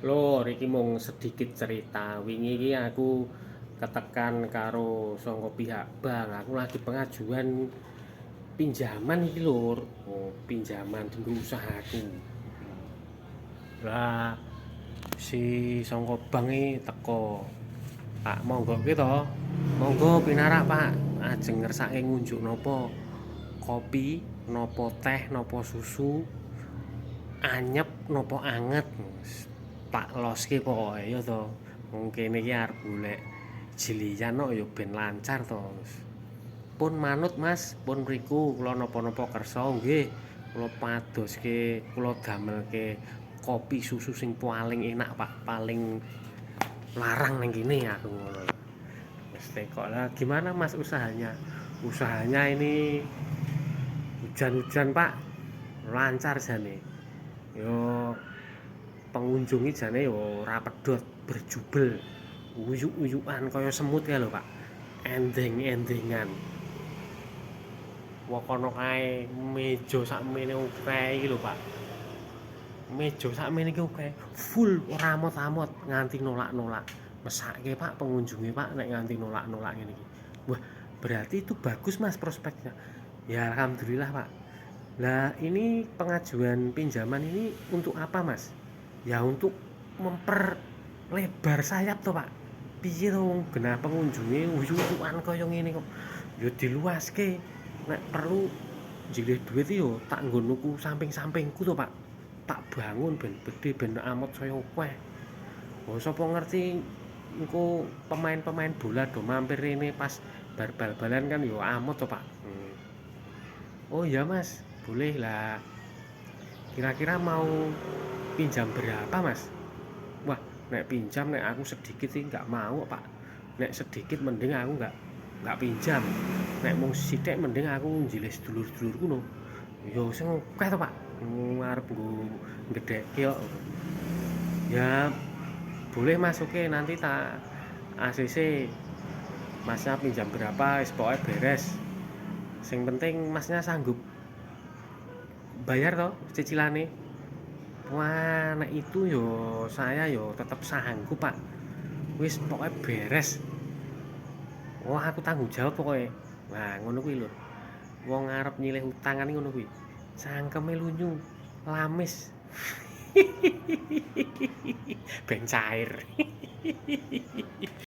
Lur, iki mung sedikit cerita. Wingi iki aku ketekan karo saka pihak bank. Aku lagi pengajuan pinjaman iki, Lur. Oh, pinjaman dinggo usahaku. Lah, si saka bank iki teko. Pak, monggo ki to. Monggo pinarak, Pak. Ajeng ngersake ngunjuk napa? Kopi, napa teh, napa susu, anyep napa anget. Tak loske pokoke ya to. Wong kene iki arep golek jilian kok ya ben lancar to. Pun manut Mas, pun mriku kula napa-napa kersa nggih. Kula padoske, kula damelke kopi susu sing paling enak Pak, paling larang ning kene aku ngono. Wis teko lah gimana Mas usahanya? Usahanya ini hujan-hujan Pak, lancar jane. Yo pengunjungi jane yo ora pedhot, berjubel. Uyuk-uyukan kaya semut ya lho, Pak. Endeng-endengan. Wokono kae meja sakmene akeh iki lho, Pak. Meja sakmene iki akeh, full ora amot-amot nganti nolak-nolak. Mesake Pak pengunjunge Pak nek nganti nolak-nolak ngene iki. Wah, berarti itu bagus Mas prospeknya. Ya alhamdulillah, Pak. Lah ini pengajuan pinjaman ini untuk apa Mas? Ya untuk memperlebar sayap toh Pak. Piye to wong genah pengunjunge uyuk-uyukan kaya ngene kok. Ya diluaske. Nek perlu jilih duit yo tak nggo nuku samping-sampingku to Pak. Tak bangun ben gedhe ben amot saya akeh. Oh sapa ngerti engko pemain-pemain bola do mampir rene pas bar bal-balan kan yo amot to Pak. Oh iya Mas, boleh lah. Kira-kira mau pinjam berapa Mas? Wah, nek pinjam nek aku sedikit sih nggak mau Pak. Nek sedikit mending aku nggak pinjam. Nek mau sithik mending aku njilis dulur-dulurku no. Yo sing akeh to Pak. Ngarep nggo gedhekke kok. Ya boleh Mas, oke nanti tak ACC. Masnya pinjam berapa, wis pokoke beres. Sing penting Masnya sanggup bayar toh cicilane. Wah, nek itu yo saya yo tetep sanggup, Pak. Wis pokoknya beres. Wah, aku tanggung jawab pokoknya. Wah, ngono kuwi lho. Wong arep nyilih utangan ngono kuwi. Cangkeme lunyu, lamis. Ben cair.